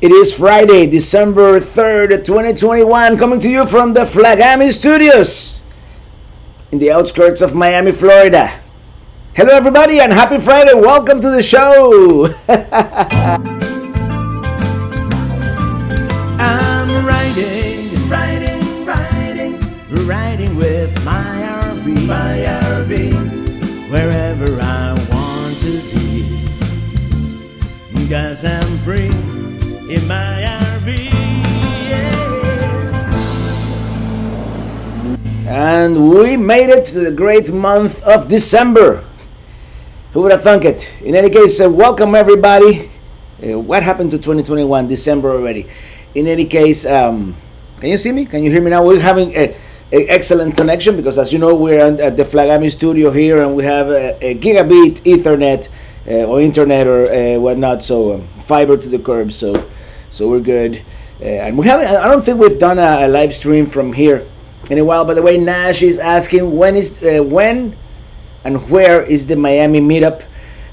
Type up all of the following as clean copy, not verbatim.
It is Friday, December 3rd, 2021, coming to you from the Flagami studios in the outskirts of Miami, Florida. Hello everybody and happy Friday. Welcome to the show. I'm riding with my RV, wherever I want to be, 'cause I'm free in my RV, yeah. And we made it to the great month of December. Who would have thunk it? In any case, welcome everybody. What happened to 2021? December already. In any case, can you see me? Can you hear me now? We're having a excellent connection because, as you know, we're at the Flagami studio here, and we have a gigabit Ethernet or internet or whatnot, so fiber to the curb. So we're good. And we haven't. I don't think we've done a live stream from here in a while. By the way, Nash is asking when and where is the Miami Meetup,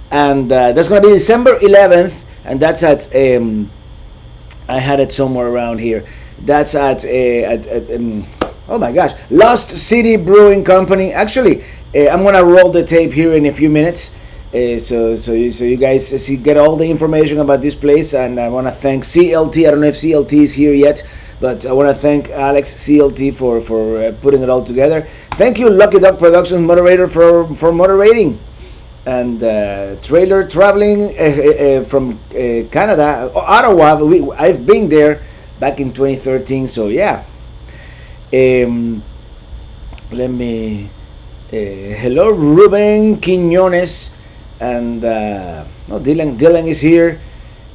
and that's going to be December 11th, and that's at I had it somewhere around here. That's at oh my gosh, Lost City Brewing Company. Actually, I'm gonna roll the tape here in a few minutes, so you guys get all the information about this place. And I want to thank CLT. I don't know if CLT is here yet, but I want to thank Alex CLT for putting it all together. Thank you, Lucky Dog Productions moderator for moderating, and Trailer Traveling from Canada, Ottawa. I've been there back in 2013. So yeah. Let me hello Ruben Quiñones, and Dylan is here,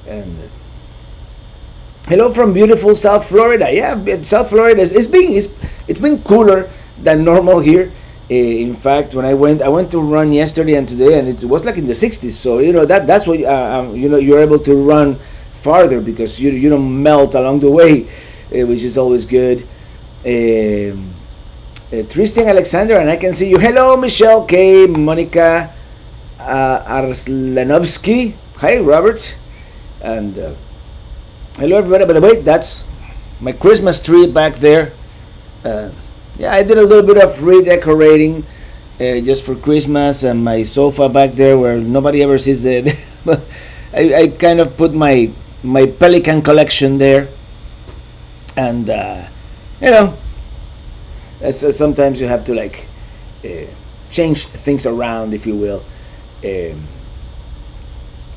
and hello from beautiful South Florida. Yeah, South Florida it's been cooler than normal here. In fact, when I went to run yesterday and today, and it was like in the 60s. So that's what you're able to run farther because you don't melt along the way, which is always good. Tristan Alexander, and I can see you. Hello Michelle K, Monica Arslanovsky. Hi Robert, and hello everybody. By the way, that's my Christmas tree back there. Yeah, I did a little bit of redecorating just for Christmas, and my sofa back there where nobody ever sees the I kind of put my Pelican collection there, and sometimes you have to change things around, if you will.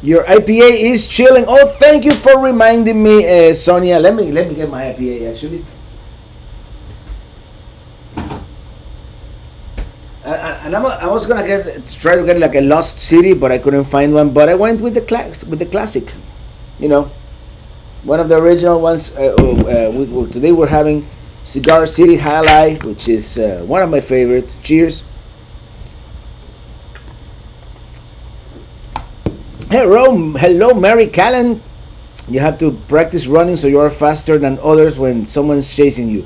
Your IPA is chilling. Oh, thank you for reminding me, Sonia. Let me get my IPA actually. And I was gonna try to get like a Lost City, but I couldn't find one. But I went with the classic. One of the original ones. Today we're having Cigar City Highlight, which is one of my favorite. Cheers. Hello, Mary Callan. You have to practice running so you are faster than others when someone's chasing you.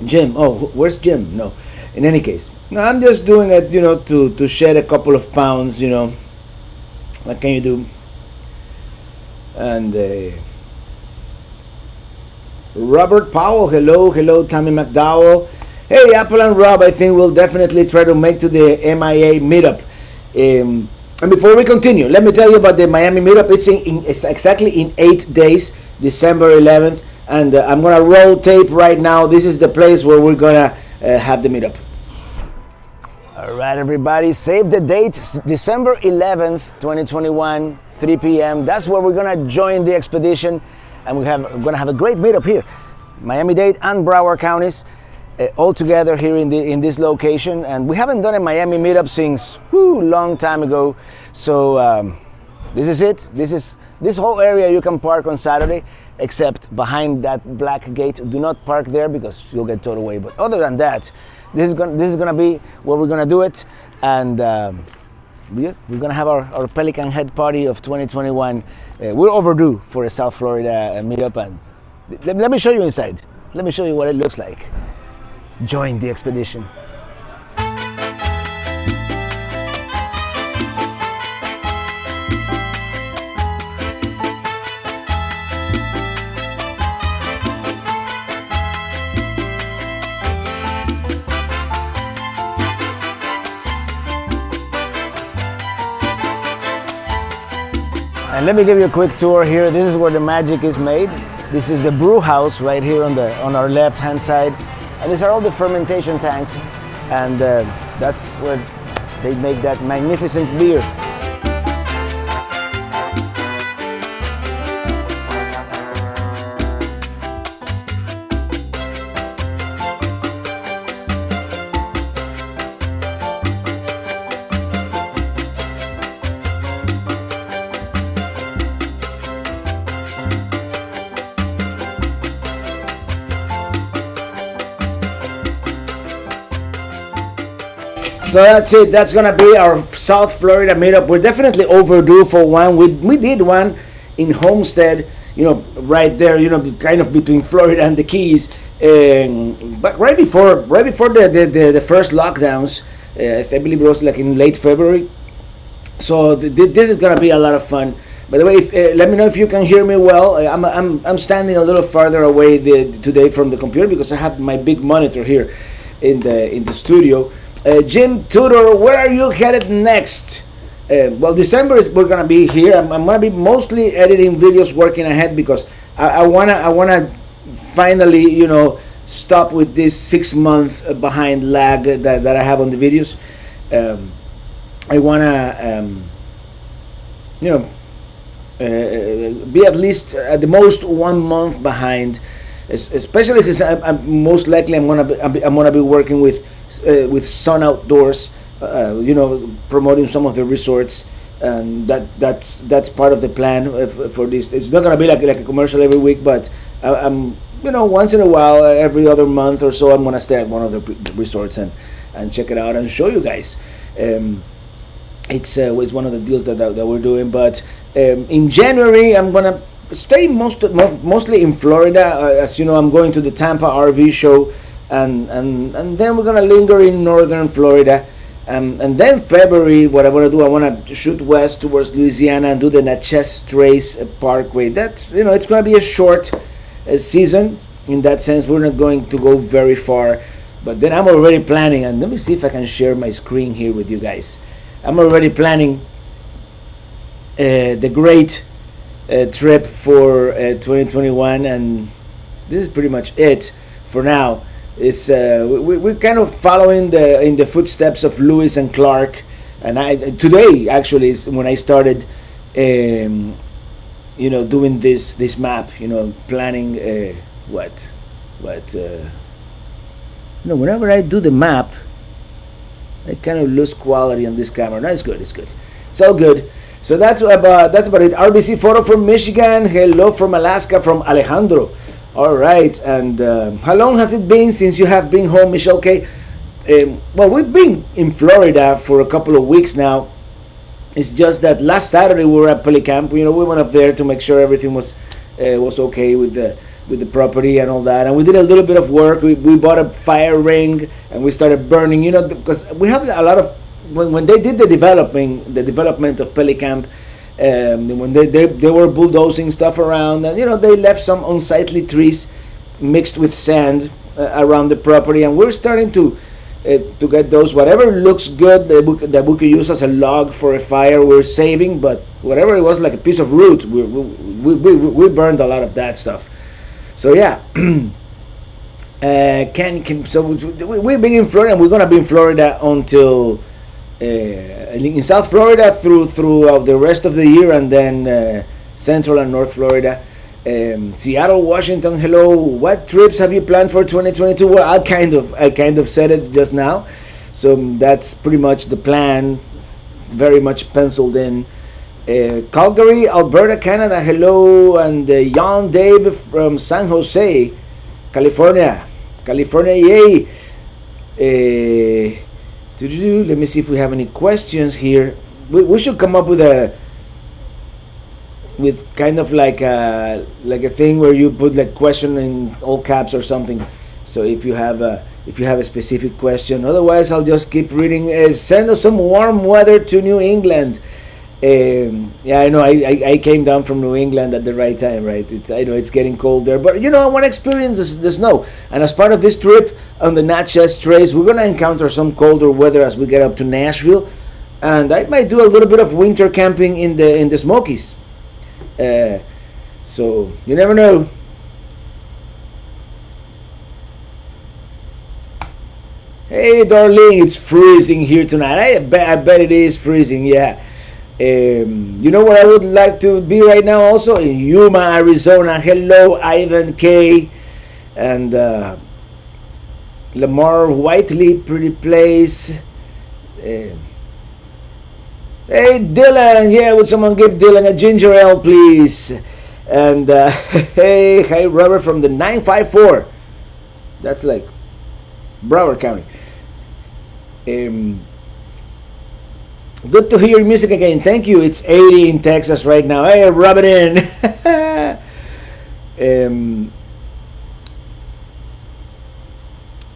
Jim, where's Jim? No. In any case, no, I'm just doing it, to shed a couple of pounds. What can you do? And Robert Powell, hello Tammy McDowell. Hey, Apple and Rob, I think we'll definitely try to make to the MIA Meetup. And before we continue, let me tell you about the Miami Meetup. It's exactly in 8 days, December 11th, and I'm gonna roll tape right now. This is the place where we're gonna have the meetup. All right, everybody, save the date, December 11th, 2021, 3 p.m. That's where we're gonna join the expedition. And we're going to have a great meetup here, Miami-Dade and Broward counties, all together here in this location. And we haven't done a Miami meetup since long time ago. So this is it. This whole area you can park on Saturday, except behind that black gate. Do not park there because you'll get towed away. But other than that, this is gonna be where we're gonna do it. And we're gonna have our Pelican Head party of 2021. We're overdue for a South Florida meetup, and let me show you inside. Let me show you what it looks like. Join the expedition. And let me give you a quick tour here. This is where the magic is made. This is the brew house right here on our left hand side. And these are all the fermentation tanks. And that's where they make that magnificent beer. So that's it. That's gonna be our South Florida meetup. We're definitely overdue for one. We did one in Homestead, right there, kind of between Florida and the Keys. But right before the first lockdowns, I believe it was like in late February. So this is gonna be a lot of fun. By the way, let me know if you can hear me well. I'm standing a little farther away today from the computer because I have my big monitor here in the studio. Jim Tudor, where are you headed next? Well, December we're gonna be here. I'm gonna be mostly editing videos, working ahead because I wanna finally stop with this 6-month behind lag that I have on the videos. I wanna be at least at the most 1 month behind, especially since I'm most likely I'm gonna be working with Sun Outdoors, promoting some of the resorts, and that's part of the plan for this. It's not gonna be like a commercial every week, but I'm once in a while, every other month or so, I'm gonna stay at one of the resorts and check it out and show you guys. It's one of the deals that we're doing, but in January I'm gonna stay mostly in Florida. As you know, I'm going to the Tampa RV show. And then we're gonna linger in northern Florida, and then February, what I want to do, I want to shoot west towards Louisiana and do the Natchez Trace Parkway. That's it's gonna be a short season in that sense. We're not going to go very far, but then I'm already planning. And let me see if I can share my screen here with you guys. I'm already planning the great trip for 2021, and this is pretty much it for now. It's we're kind of following in the footsteps of Lewis and Clark, and today actually is when I started, doing this map, planning whenever I do the map, I kind of lose quality on this camera. No, it's good. It's all good. So that's about it. RBC photo from Michigan. Hello from Alaska from Alejandro. All right, and how long has it been since you have been home, Michelle K? Well, we've been in Florida for a couple of weeks now. It's just that last Saturday we were at Pelicamp. We went up there to make sure everything was okay with the property and all that. And we did a little bit of work. We bought a fire ring and we started burning. Because we have a lot of when they did the development of Pelicamp. When they were bulldozing stuff around, and they left some unsightly trees mixed with sand around the property, and we're starting to get those. Whatever looks good that we could use as a log for a fire, we're saving. But whatever it was, like a piece of root, we burned a lot of that stuff. So yeah. So we've been in Florida, and we're gonna be in Florida until. In South Florida throughout the rest of the year, and then Central and North Florida. Seattle, Washington, hello. What trips have you planned for 2022? Well, I kind of said it just now, so that's pretty much the plan, very much penciled in. Calgary, Alberta, Canada, hello, and Jan Dave from San Jose, California, yay. Let me see if we have any questions here. We should come up with kind of like a thing where you put like question in all caps or something. So if you have a specific question, otherwise I'll just keep reading. Send us some warm weather to New England. Yeah, I know. I came down from New England at the right time, right? I know it's getting cold there, but I want to experience the snow. And as part of this trip on the Natchez Trace, we're gonna encounter some colder weather as we get up to Nashville, and I might do a little bit of winter camping in the Smokies. So you never know. Hey, darling, it's freezing here tonight. I bet it is freezing. Yeah. You know where I would like to be right now? Also in Yuma, Arizona. Hello, Ivan K. And Lamar Whiteley, pretty place. Hey, Dylan. Yeah, would someone give Dylan a ginger ale, please? And hey, hi, Robert from the 954. That's like Broward County. Good to hear your music again. Thank you. It's 80 in Texas right now. Hey, rub it in.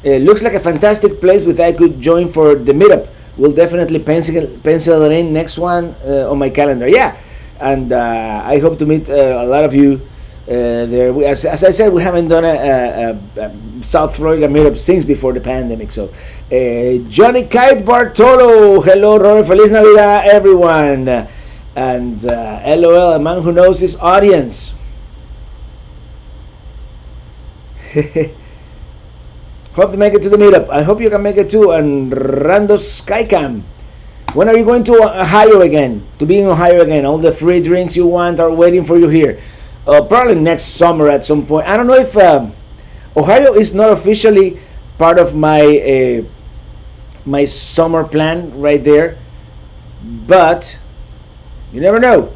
It looks like a fantastic place with I could join for the meetup. We'll definitely pencil it in next one on my calendar. Yeah, and I hope to meet a lot of you there. As I said, we haven't done a South Florida meetup since before the pandemic. So, Johnny Kite Bartolo, hello, Robert, Feliz Navidad, everyone, and LOL, a man who knows his audience. Hope to make it to the meetup. I hope you can make it too. And Rando Skycam, when are you going to Ohio again? To be in Ohio again? All the free drinks you want are waiting for you here. Probably next summer at some point. I don't know if Ohio is not officially part of my my summer plan right there, but you never know.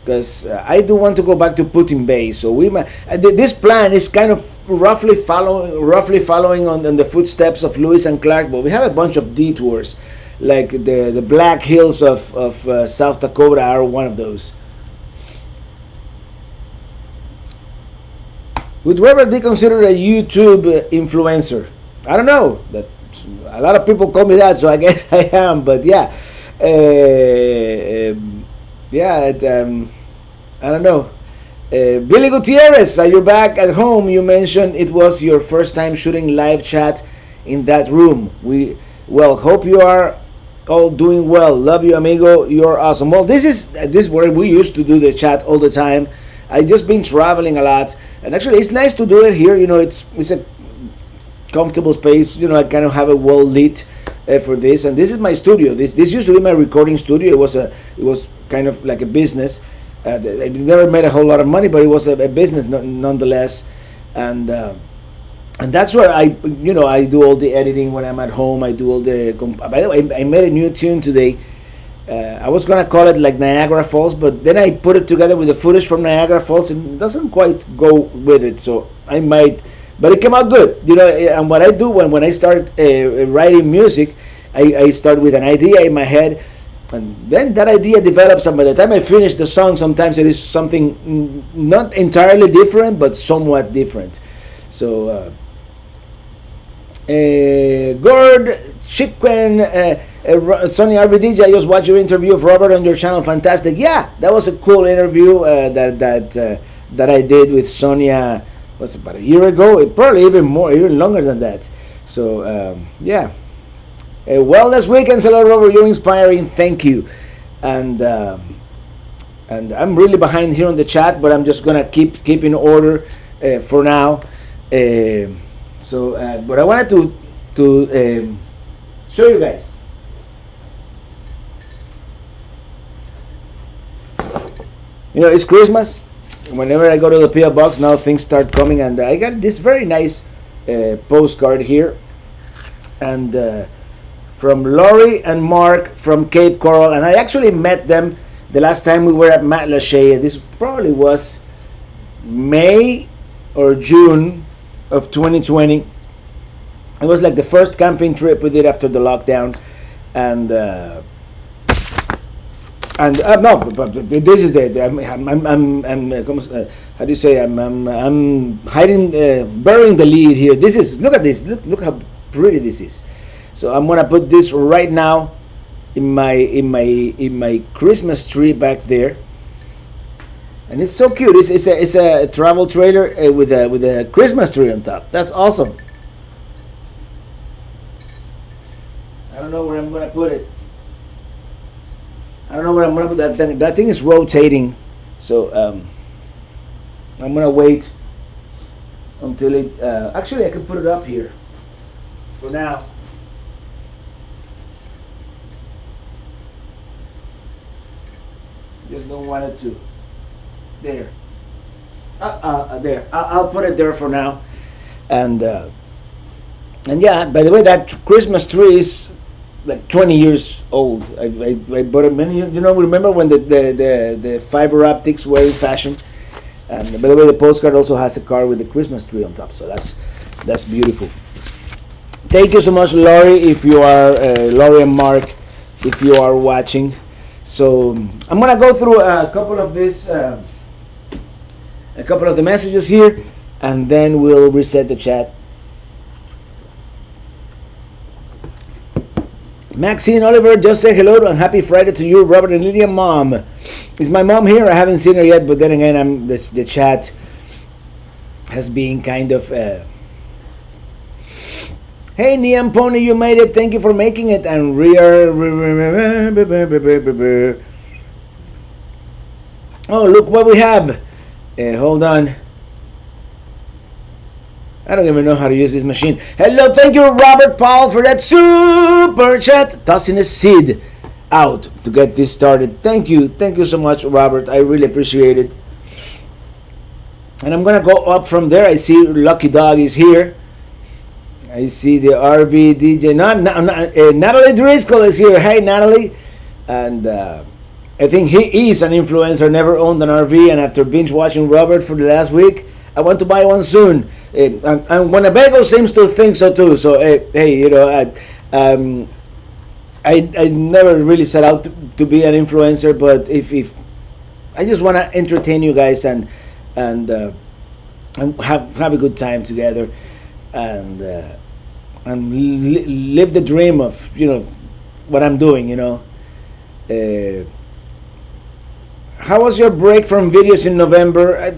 Because I do want to go back to Putin Bay, so we might. This plan is kind of roughly following on the footsteps of Lewis and Clark, but we have a bunch of detours, like the Black Hills of South Dakota are one of those. Would Robert be considered a YouTube influencer? I don't know. That a lot of people call me that, so I guess I am. But yeah, I don't know. Billy Gutierrez, you're back at home. You mentioned it was your first time shooting live chat in that room. Hope you are all doing well. Love you, amigo. You're awesome. Well, this is where we used to do the chat all the time. I just been traveling a lot, and actually, it's nice to do it here. You know, it's a comfortable space. You know, I kind of have a well lit for this, and this is my studio. This used to be my recording studio. It was kind of like a business. I never made a whole lot of money, but it was a business nonetheless, and that's where I do all the editing when I'm at home. I do all the. By the way, I made a new tune today. I was gonna call it like Niagara Falls, but then I put it together with the footage from Niagara Falls, and it doesn't quite go with it. So I might, but it came out good, you know. And what I do when I start writing music, I start with an idea in my head, and then that idea develops. And by the time I finish the song, sometimes it is something not entirely different, but somewhat different. So, Gord Chiquen. Sonny RBDJ, I just watched your interview of Robert on your channel. Fantastic. Yeah, that was a cool interview that I did with Sonia. Was about a year ago. Probably even longer than that. So yeah. Wellness weekends. Hello, Robert. You're inspiring. Thank you. And I'm really behind here on the chat, but I'm just gonna keep in order for now. But I wanted to show you guys. You know, it's Christmas. Whenever I go to the PO box, now things start coming, and I got this very nice postcard here, and from Laurie and Mark from Cape Coral, and I actually met them the last time we were at Matlacha. This probably was May or June of 2020. It was like the first camping trip we did after the lockdown, and no, but this is how do you say? I'm hiding, burying the lead here. This is, look at this. Look how pretty this is. So I'm gonna put this right now in my Christmas tree back there, and it's so cute. It's a travel trailer with a Christmas tree on top. That's awesome. I don't know where I'm gonna put it. I don't know what I'm gonna put that thing. That thing is rotating, so I'm gonna wait until it. Actually, I can put it up here for now. Just don't want it to. There. There. I'll put it there for now, and yeah. By the way, that Christmas tree is like 20 years old. I bought it many years. Remember when the fiber optics were in fashion? And by the way, the postcard also has a car with a Christmas tree on top, so that's beautiful. Thank you so much, Laurie. If you are Laurie and Mark, if you are watching, so I'm gonna go through a couple of the messages here, and then we'll reset the chat. Maxine Oliver just say hello and happy Friday to you, Robert and Lydia. Mom, is my mom here? I haven't seen her yet, but then again, the chat has been kind of. Hey, Niam Pony, you made it. Thank you for making it. And oh, look what we have. Hold on. I don't even know how to use this machine. Hello, thank you, Robert Paul, for that super chat. Tossing a seed out to get this started. Thank you so much, Robert. I really appreciate it. And I'm gonna go up from there. I see Lucky Dog is here. I see the RV DJ. Natalie Driscoll is here. Hey, Natalie. And I think he is an influencer. Never owned an RV, and after binge watching Robert for the last week, I want to buy one soon. And Winnebago seems to think so too. So hey, I never really set out to be an influencer, but if I just want to entertain you guys and have a good time together, and live the dream of what I'm doing. How was your break from videos in November?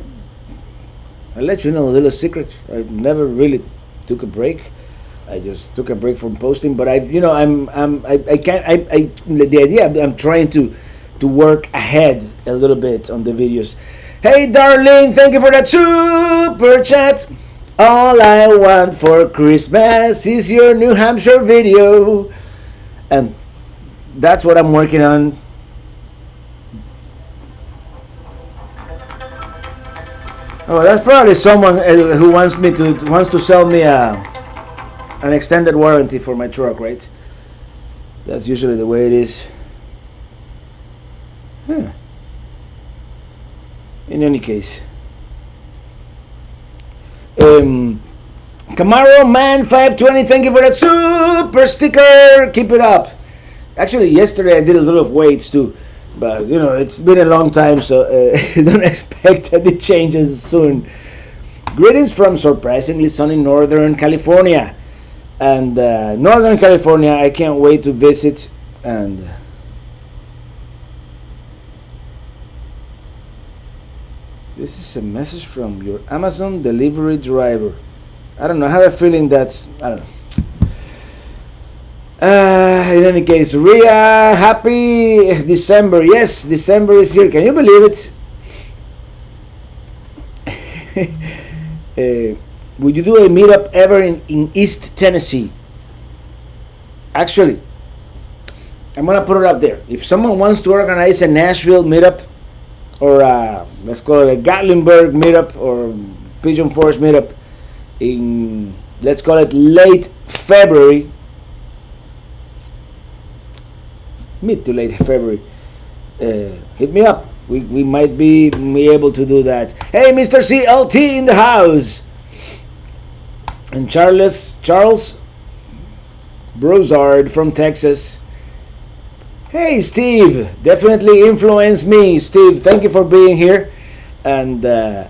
I'll let you know a little secret. I never really took a break. I just took a break from posting, but the idea, I'm trying to work ahead a little bit on the videos. Hey, Darlene, thank you for that super chat. All I want for Christmas is your New Hampshire video, and that's what I'm working on. Oh, that's probably someone who wants to sell me an extended warranty for my truck, right? That's usually the way it is. In any case, Camaro Man 520, thank you for that super sticker. Keep it up. Actually, yesterday I did a little of weights too. But it's been a long time, so don't expect any changes soon. Greetings from surprisingly sunny Northern California, and Northern California I can't wait to visit. And this is a message from your Amazon delivery driver. I don't know. I have a feeling that's, I don't know. In any case, Ria, happy December. Yes, December is here. Can you believe it? Would you do a meetup ever in East Tennessee? Actually, I'm going to put it up there. If someone wants to organize a Nashville meetup, or let's call it a Gatlinburg meetup, or Pigeon Forge meetup, in, let's call it late February, mid to late February, hit me up. We might be able to do that. Hey, Mr. CLT in the house. And Charles Brozard from Texas. Hey, Steve, definitely influenced me. Steve, thank you for being here. And yeah,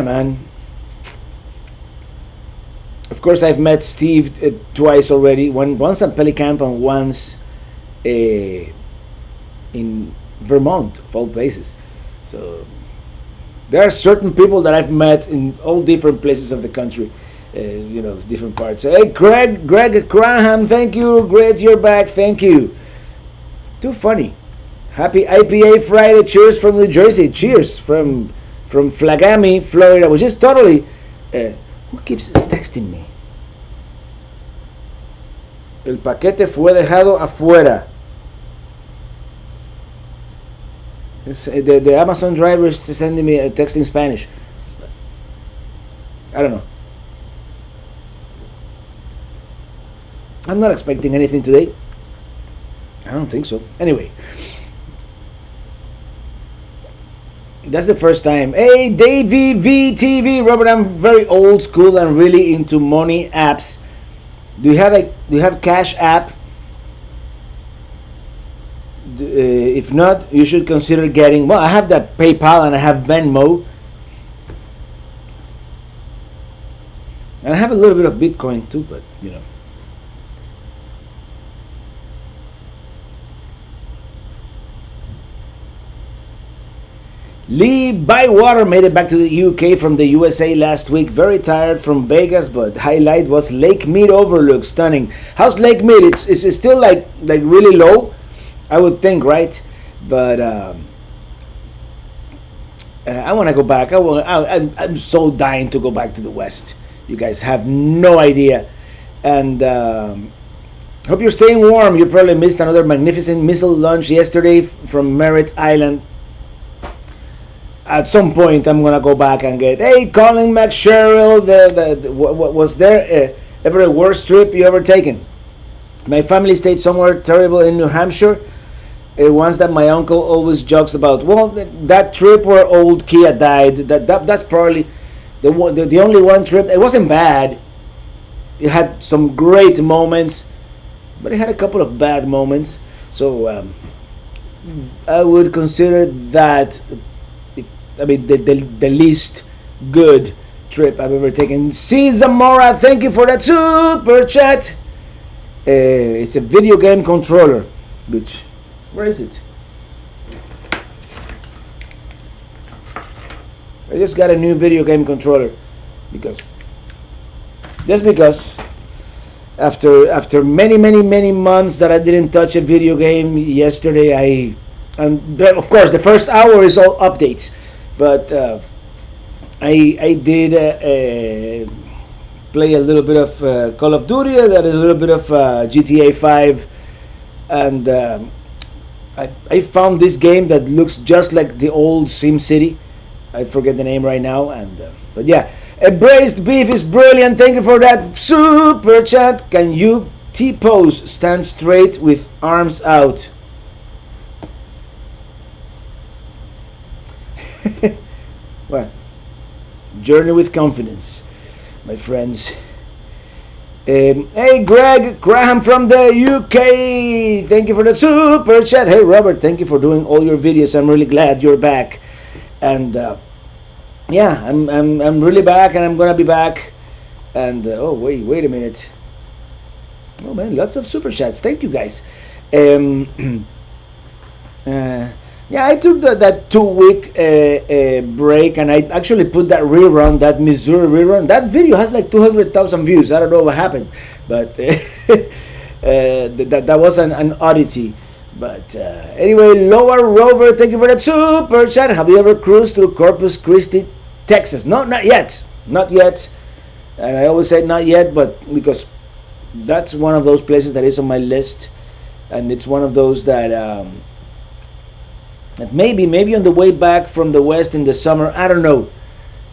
man. Of course, I've met Steve twice already. Once at Pelicamp and once in Vermont, of all places. So there are certain people that I've met in all different places of the country, different parts. Hey, Greg Graham, thank you. Great, you're back. Thank you. Too funny. Happy IPA Friday. Cheers from New Jersey. Cheers from Flagami, Florida, which is totally... who keeps texting me? El paquete fue dejado afuera. The Amazon driver is sending me a text in Spanish. I don't know. I'm not expecting anything today. I don't think so. Anyway. That's the first time. Hey, Davey VTV, Robert, I'm very old school and really into money apps. Do you have Cash App? If not, you should consider getting. Well, I have that PayPal and I have Venmo, and I have a little bit of Bitcoin too. But you know. Lee Bywater made it back to the UK from the USA last week. Very tired from Vegas, but highlight was Lake Mead overlook. Stunning. How's Lake Mead? It's still like really low, I would think, right? But I want to go back. I'm so dying to go back to the West. You guys have no idea. And hope you're staying warm. You probably missed another magnificent missile launch yesterday from Merritt Island. At some point, I'm gonna go back and get. Hey, Colin McSherrill, what was there ever a worst trip you ever taken? My family stayed somewhere terrible in New Hampshire. Once that my uncle always jokes about. Well, that trip where old Kia died. That's probably the only one trip. It wasn't bad. It had some great moments, but it had a couple of bad moments. So I would consider that. I mean, the least good trip I've ever taken. C. Zamora, thank you for that super chat. It's a video game controller. Which, where is it? I just got a new video game controller because after many months that I didn't touch a video game, yesterday of course the first hour is all updates. But I did play a little bit of Call of Duty, a little bit of GTA 5, and I found this game that looks just like the old SimCity. I forget the name right now, but yeah, a braised beef is brilliant. Thank you for that super chat. Can you T-pose, stand straight with arms out? What? Journey with confidence, my friends. Hey, Greg Graham from the UK. Thank you for the super chat. Hey, Robert, thank you for doing all your videos. I'm really glad you're back. And yeah, I'm really back, and I'm gonna be back. And oh wait a minute. Oh man, lots of super chats. Thank you guys. Yeah, I took that 2-week break, and I actually put that rerun, that Missouri rerun. That video has like 200,000 views. I don't know what happened, but that was an oddity. But anyway, Lower Rover, thank you for that super chat. Have you ever cruised through Corpus Christi, Texas? No, not yet. Not yet. And I always say not yet, but because that's one of those places that is on my list, and it's one of those that maybe on the way back from the West in the summer. I don't know.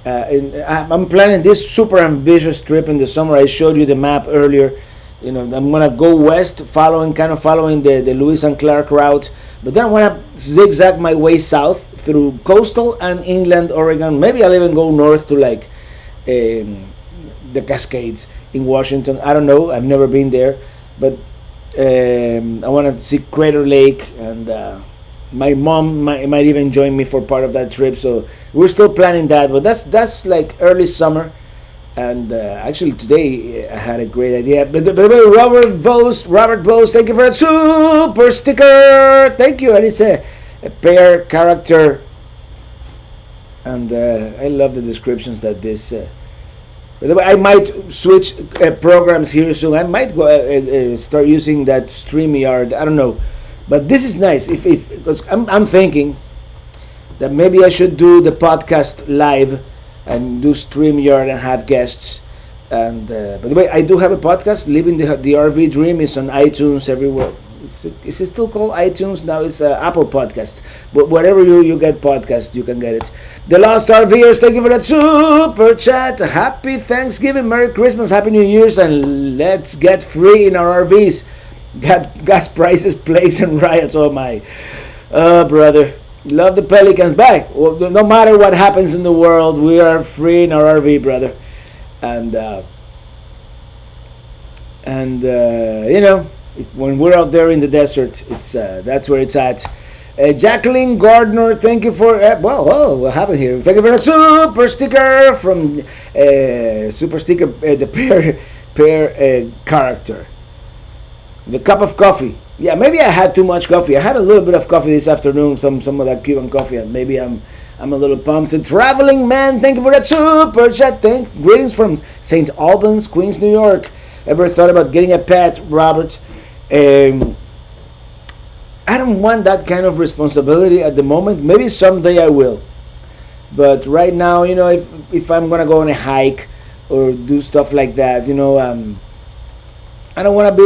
I'm planning this super ambitious trip in the summer. I showed you the map earlier. You know, I'm gonna go west, following the Lewis and Clark route, but then I wanna zigzag my way south through coastal and inland Oregon. Maybe I'll even go north to like the Cascades in Washington. I don't know. I've never been there, but I want to see Crater Lake, and my mom might even join me for part of that trip. So we're still planning that, but that's like early summer. And actually today I had a great idea. But Robert Bose, thank you for that super sticker. Thank you. And it's a pair character. And I love the descriptions that this. By the way, I might switch programs here soon. I might go start using that StreamYard. I don't know. But this is nice. If because I'm thinking that maybe I should do the podcast live and do StreamYard and have guests. And by the way, I do have a podcast. Living the RV Dream is on iTunes everywhere. Is it still called iTunes? Now it's Apple Podcast. But wherever you get podcasts, you can get it. The Lost RVers, thank you for that super chat. Happy Thanksgiving, Merry Christmas, Happy New Year's, and let's get free in our RVs. Got gas prices, plagues, and riots. Oh my, brother. Love the Pelicans back. Well, no matter what happens in the world, we are free in our RV, brother. And you know, when we're out there in the desert, it's that's where it's at. Jacqueline Gardner, thank you for what happened here? Thank you for the super sticker from super sticker the pear character. The cup of coffee. Yeah, maybe I had too much coffee. I had a little bit of coffee this afternoon, some of that Cuban coffee, and maybe I'm a little pumped. The Traveling Man, thank you for that super chat. Greetings from St. Albans, Queens, New York. Ever thought about getting a pet, Robert? I don't want that kind of responsibility at the moment. Maybe someday I will. But right now, you know, if I'm gonna go on a hike or do stuff like that, you know, I don't want to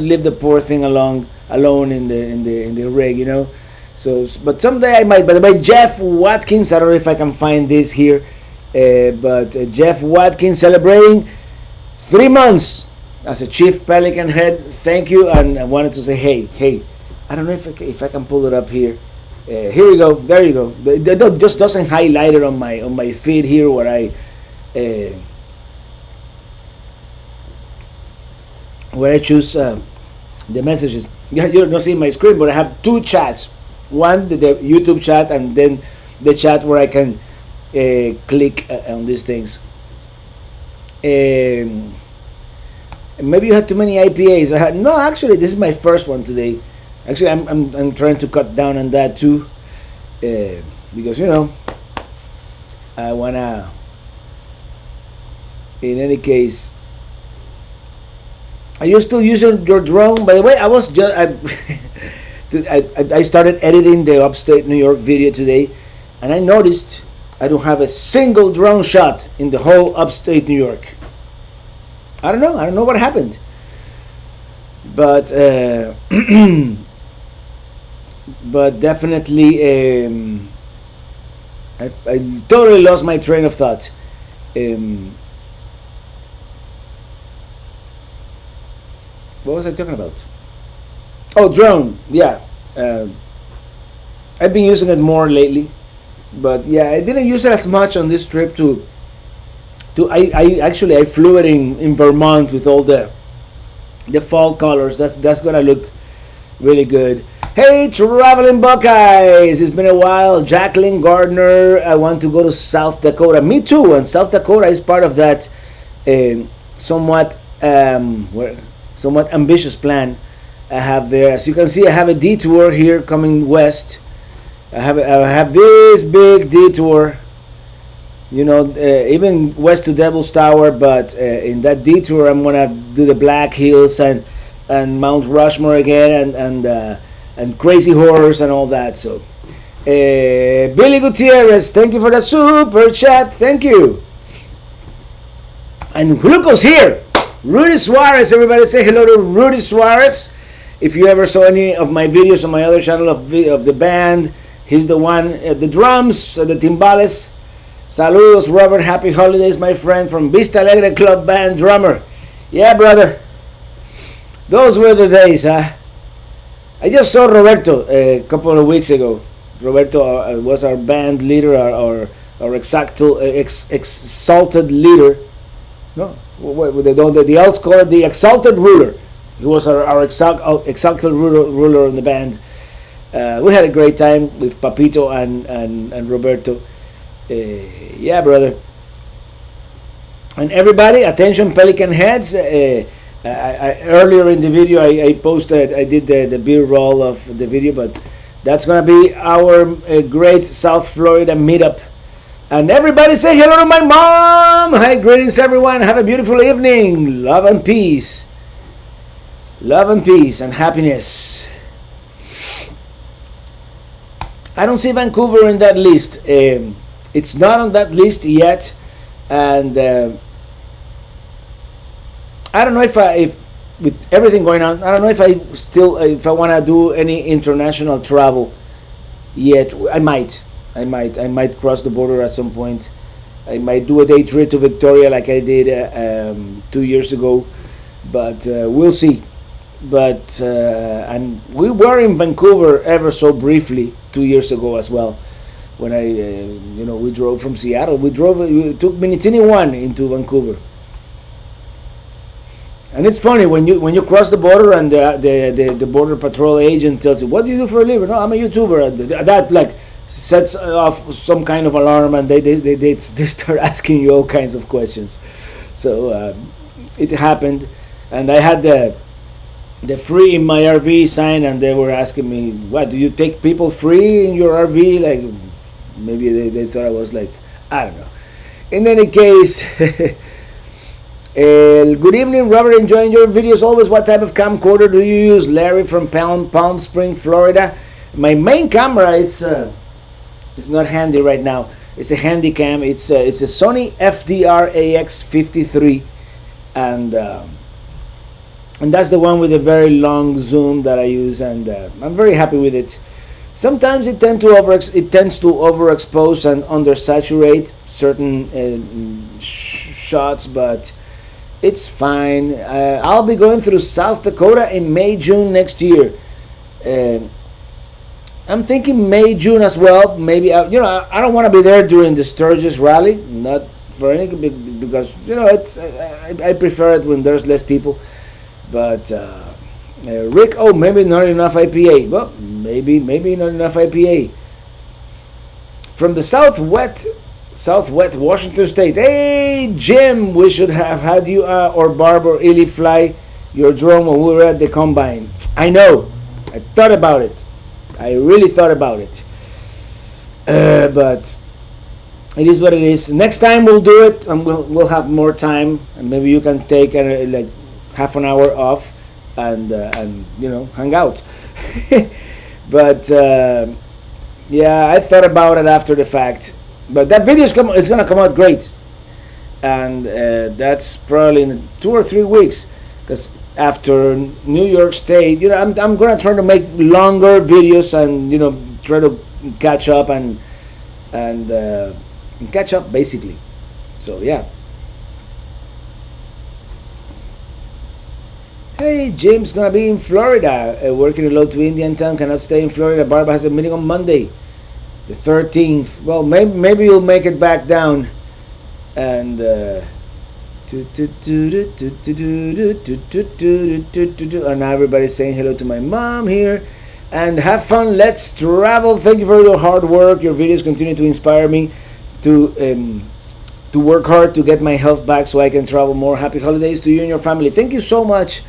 live the poor thing alone in the rig, you know. So, but someday I might. By the way, Jeff Watkins, I don't know if I can find this here, but Jeff Watkins celebrating 3 months as a Chief Pelican Head. Thank you, and I wanted to say, hey, I don't know if I can pull it up here. Here we go. There you go. It just doesn't highlight it on my feed here where I choose the messages. You don't see my screen, but I have 2 chats. One, the YouTube chat, and then the chat where I can click on these things. Maybe you had too many IPAs. No, actually, this is my first one today. Actually, I'm trying to cut down on that too, because you know, I wanna. In any case, are you still using your drone? By the way, I was just I started editing the upstate New York video today, and I noticed I don't have a single drone shot in the whole upstate New York. I don't know what happened, but but definitely I totally lost my train of thought. What was I talking about? Oh, drone. Yeah, I've been using it more lately, but yeah, I didn't use it as much on this trip. I flew it in Vermont with all the fall colors. That's gonna look really good. Hey, Traveling Buckeyes! It's been a while. Jacqueline Gardner. I want to go to South Dakota. Me too. And South Dakota is part of that somewhat ambitious plan I have there. As you can see, I have a detour here coming west. I have this big detour, you know, even west to Devil's Tower. But in that detour, I'm gonna do the Black Hills and Mount Rushmore again, and Crazy Horse and all that. So, Billy Gutierrez, thank you for the super chat. Thank you. And look who's here. Rudy Suarez, everybody say hello to Rudy Suarez. If you ever saw any of my videos on my other channel of the band, he's the one at the drums, the timbales. Saludos, Robert. Happy holidays, my friend, from Vista Alegre Club Band drummer. Yeah, brother. Those were the days, huh? I just saw Roberto a couple of weeks ago. Roberto was our band leader, our exalted leader. No, the elves call it the exalted ruler. He was our exalted ruler in the band. We had a great time with Papito and Roberto. Yeah, brother. And everybody, attention, Pelican heads. Earlier in the video, I posted, I did the B-roll of the video, but that's gonna be our great South Florida meetup. And everybody say hello to my mom. Hi, greetings everyone. Have a beautiful evening. Love and peace. Love and peace and happiness. I don't see Vancouver in that list. It's not on that list yet, and I don't know if with everything going on, I don't know if I want to do any international travel yet. I might cross the border at some point. I might do a day trip to Victoria like I did 2 years ago, but we'll see. But and we were in Vancouver ever so briefly 2 years ago as well. When we drove from Seattle, we took Minitini I into Vancouver. And it's funny when you cross the border and the border patrol agent tells you, "What do you do for a living?" "No, I'm a YouTuber." And that like sets off some kind of alarm, and they start asking you all kinds of questions. So it happened, and I had the free in my RV sign, and they were asking me, "What, do you take people free in your RV?" Like maybe they thought I was like, I don't know. In any case. Good evening, Robert. Enjoying your videos always. What type of camcorder do you use? Larry from Palm Spring, Florida. My main camera, it's not handy right now. It's a handy cam. It's a Sony FDR AX53, and that's the one with a very long zoom that I use, and I'm very happy with it. Sometimes it tends to overexpose and undersaturate certain shots, but it's fine. I'll be going through South Dakota in May, June next year. I'm thinking May, June as well. Maybe I don't want to be there during the Sturgis rally, not for any, because I prefer it when there's less people. But Rick, maybe not enough IPA. Well, maybe not enough IPA. From the Southwest Washington State. Hey Jim, we should have had you or Barb or Illy fly your drone when we were at the combine. I know. I thought about it. I really thought about it. But it is what it is. Next time we'll do it, and we'll have more time, and maybe you can take like half an hour off and hang out. But yeah, I thought about it after the fact. But that video is going to come out great, and that's probably in 2 or 3 weeks, because after New York State, I'm going to try to make longer videos and try to catch up and catch up basically. So yeah. Hey, James gonna be in Florida, working a lot to Indian Town. Cannot stay in Florida. Barbara has a meeting on Monday, the 13th. Well, maybe you'll make it back down, and and now everybody's saying hello to my mom here, and have fun. Let's travel. Thank you for your hard work. Your videos continue to inspire me to work hard to get my health back so I can travel more. Happy holidays to you and your family. Thank you so much.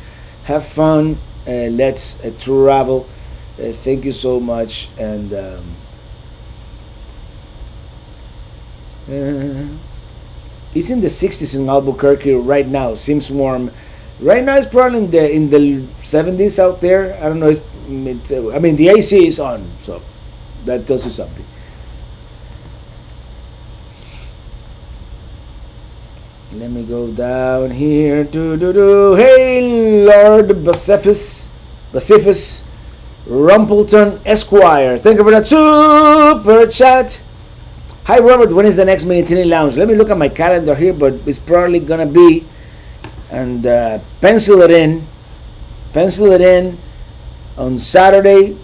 Have fun. Let's travel. Thank you so much. And it's in the 60s in Albuquerque right now. Seems warm. Right now it's probably in the 70s out there. I don't know. I mean, the AC is on, so that tells you something. Let me go down here. Hey, Lord Bacifus Rumpleton Esquire. Thank you for that super chat. Hi, Robert. When is the next Minitini Lounge? Let me look at my calendar here, but it's probably gonna be, and pencil it in on Saturday.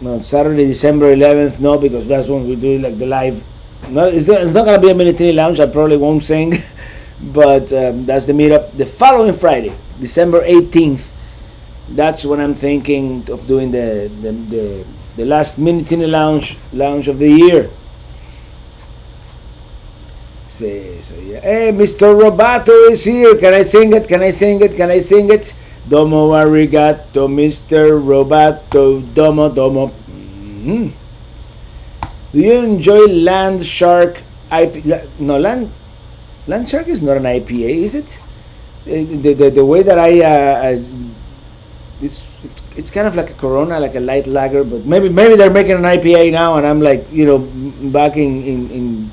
No, Saturday, December 11th. No, because that's when we do like the live. No, it's not going to be a Minitini Lounge. I probably won't sing, but that's the meetup. The following Friday, December 18th, that's when I'm thinking of doing the last Minitini Lounge of the year. So yeah. Hey, Mr. Robato is here. Can I sing it? Domo arigato, Mr. Robato. Domo. Mm-hmm. Do you enjoy Land Shark IPA? No, Land Shark is not an IPA, is it? The way that it's kind of like a Corona, like a light lager, but maybe they're making an IPA now, and I'm like, back in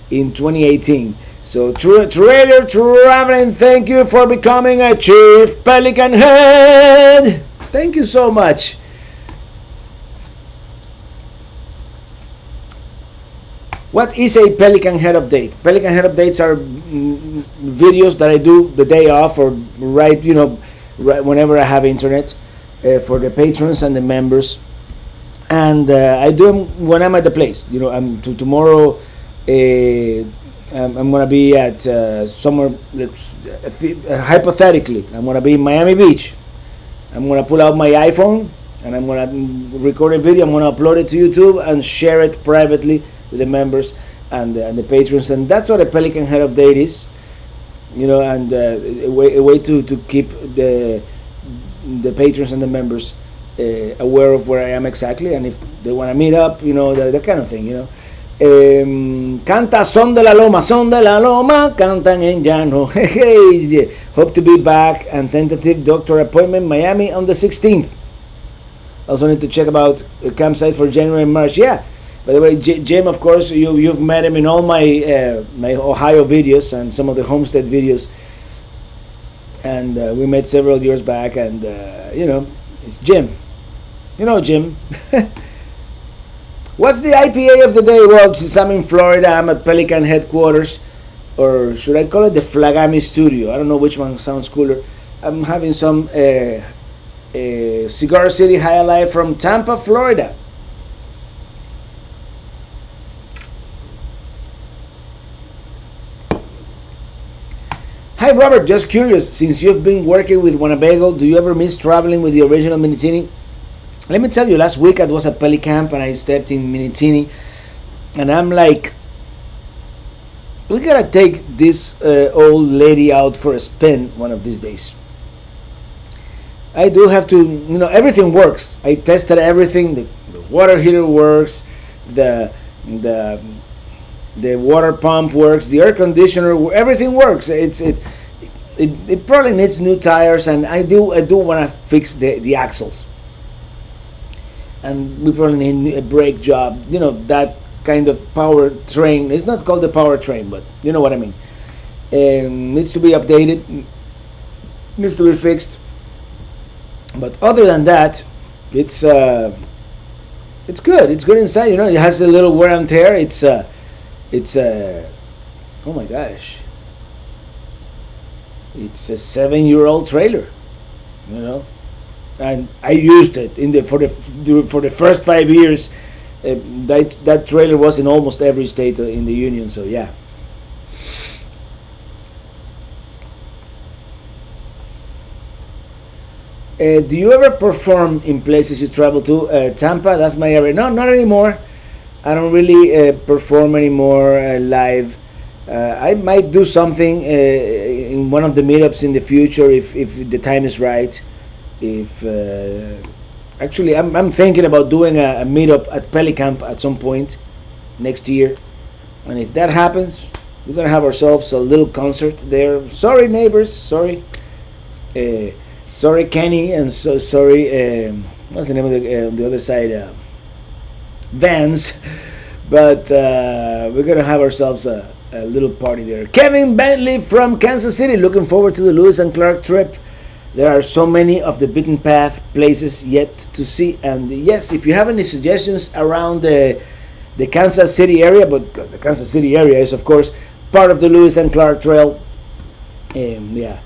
2018. So trailer traveling, thank you for becoming a Chief Pelican Head. Thank you so much. What is a Pelican Head update? Pelican Head updates are videos that I do the day off, or right whenever I have internet, for the patrons and the members, and I do them when I'm at the place. Tomorrow. I'm gonna be at somewhere. Hypothetically, I'm gonna be in Miami Beach. I'm gonna pull out my iPhone and I'm gonna record a video. I'm gonna upload it to YouTube and share it privately with the members and the patrons. And that's what a Pelican Head update is. And a way to keep the patrons and the members aware of where I am exactly, and if they want to meet up, that kind of thing. Canta Son de la Loma, cantan en llano. Hey, hope to be back, and tentative doctor appointment Miami on the 16th. Also need to check about a campsite for January and March. Yeah, by the way, Jim, of course, you've met him in all my my Ohio videos and some of the homestead videos, and we met several years back, and it's Jim. Jim. What's the IPA of the day? Well, since I'm in Florida, I'm at Pelican headquarters, or should I call it the Flagami studio? I don't know which one sounds cooler. I'm having some Cigar City High Life from Tampa, Florida. Hi Robert, just curious, since you've been working with Winnebago, do you ever miss traveling with the original Minitini? Let me tell you, last week I was at Pelicamp and I stepped in Minitini, and I'm like, we gotta take this old lady out for a spin one of these days. I do have to, everything works. I tested everything. The water heater works, the water pump works, the air conditioner, everything works. It probably needs new tires, and I do want to fix the axles. And we probably need a brake job, that kind of power train. It's not called the power train, but you know what I mean. Needs to be updated, needs to be fixed. But other than that, it's good. It's good inside. It has a little wear and tear. It's oh my gosh, it's a 7-year-old trailer, and I used it for the first 5 years. That trailer was in almost every state in the union. So yeah. Do you ever perform in places you travel to? Tampa, that's my area. No, not anymore. I don't really perform anymore live. I might do something in one of the meetups in the future if the time is right. Actually, I'm thinking about doing a meetup at Pelicamp at some point next year, and if that happens, we're gonna have ourselves a little concert there. Sorry, neighbors. Sorry, sorry, Kenny, and so sorry. What's the name of the other side? Vans, but we're gonna have ourselves a little party there. Kevin Bentley from Kansas City, looking forward to the Lewis and Clark trip. There are so many of the beaten path places yet to see, and yes, if you have any suggestions around the Kansas City area, but the Kansas City area is of course part of the Lewis and Clark Trail. Yeah.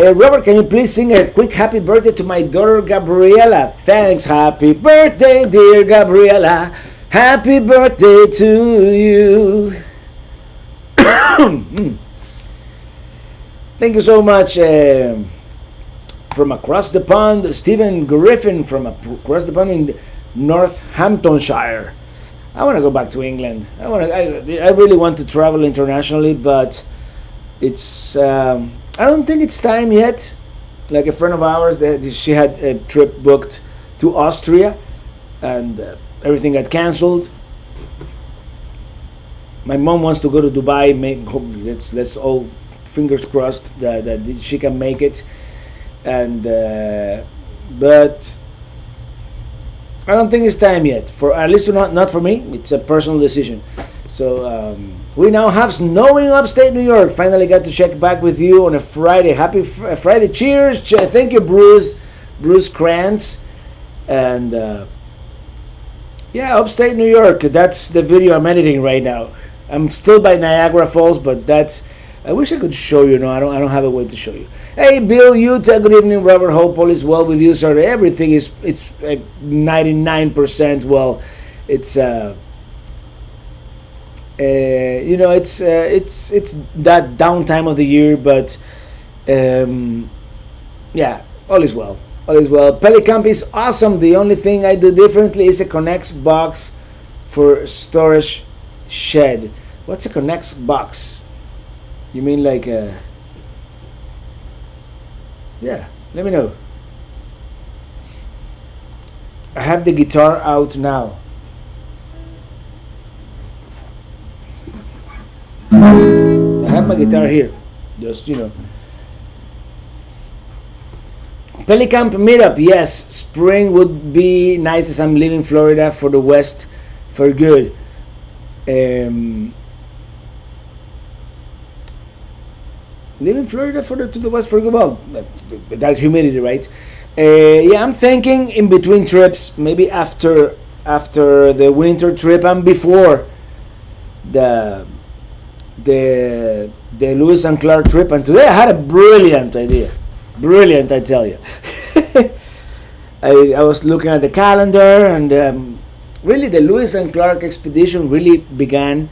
Robert, can you please sing a quick happy birthday to my daughter Gabriela? Thanks. Happy birthday, dear Gabriela. Happy birthday to you. Thank you so much. From across the pond, Stephen Griffin from across the pond in Northamptonshire. I want to go back to England. I really want to travel internationally, but it's I don't think it's time yet. Like a friend of ours, she had a trip booked to Austria, and everything got cancelled. My mom wants to go to Dubai. Let's all fingers crossed that she can make it. And but I don't think it's time yet. For at least not for me. It's a personal decision. So we now have snowing upstate New York. Finally got to check back with you on a Friday. Happy Friday! Cheers! Thank you, Bruce Krantz, and yeah, upstate New York. That's the video I'm editing right now. I'm still by Niagara Falls, but that's. I wish I could show you. No, I don't have a way to show you. Hey, Bill Utah. Good evening, Robert. Hope all is well with you, sir. Everything is 99% well. It's you know, it's that downtime of the year, but yeah, all is well. All is well. Pelicamp is awesome. The only thing I do differently is a Connex box for storage shed. What's a Connex box? You mean like yeah, let me know. I have the guitar out now. I have my guitar here. Just, you know. Pelicamp Meetup, yes. Spring would be nice as I'm leaving Florida for the West for good. Leaving Florida to the West for good. Well, that humidity, right? Yeah, I'm thinking in between trips, maybe after the winter trip and before the Lewis and Clark trip. And today I had a brilliant idea. Brilliant, I tell you. I was looking at the calendar, and really the Lewis and Clark expedition really began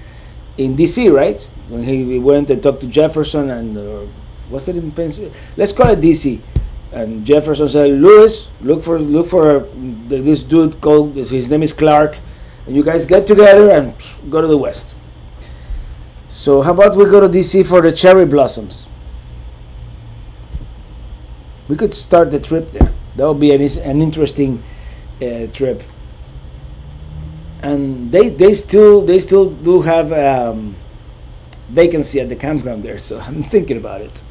in DC, right? When he went and talked to Jefferson, and was it in Pennsylvania? Let's call it DC. And Jefferson said, Lewis, look for this dude called, his name is Clark, and you guys get together and go to the West. So how about we go to DC for the cherry blossoms? We could start the trip there. That would be an interesting trip. And they still do have vacancy at the campground there, so I'm thinking about it.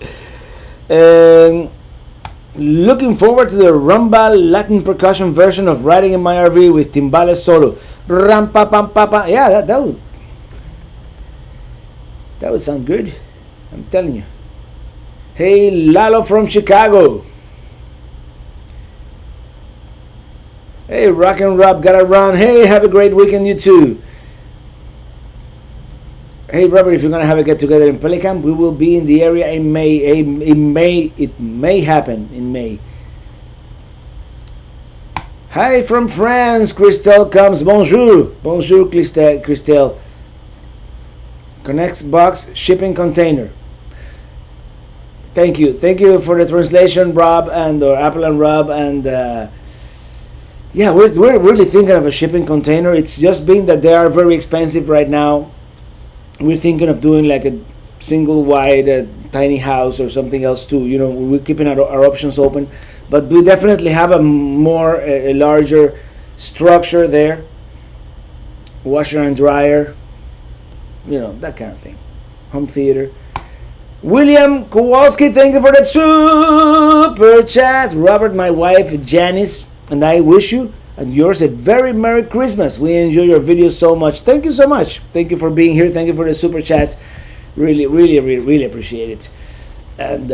Looking forward to the rumba Latin percussion version of Riding in My RV with timbales solo. Ram pa pam pa pa. Yeah, that would sound good. I'm telling you. Hey, Lalo from Chicago. Hey, Rock and Rob, gotta run. Hey, have a great weekend, you too. Hey, Robert, if you're gonna have a get together in Pelicamp, we will be in the area in May. It may happen in May. Hi from France. Christelle comes. Bonjour, Christelle. Connects box shipping container. Thank you for the translation, Rob or Apple and Rob, and yeah, we're really thinking of a shipping container. It's just been that they are very expensive right now. We're thinking of doing like a single wide tiny house or something else too. You know, we're keeping our options open, but we definitely have a larger structure there. Washer and dryer, you know, that kind of thing. Home theater. William Kowalski, thank you for that super chat. Robert, my wife Janice, and I wish you and yours a very Merry Christmas. We enjoy your videos so much. Thank you so much. Thank you for being here. Thank you for the super chat. Really appreciate it. And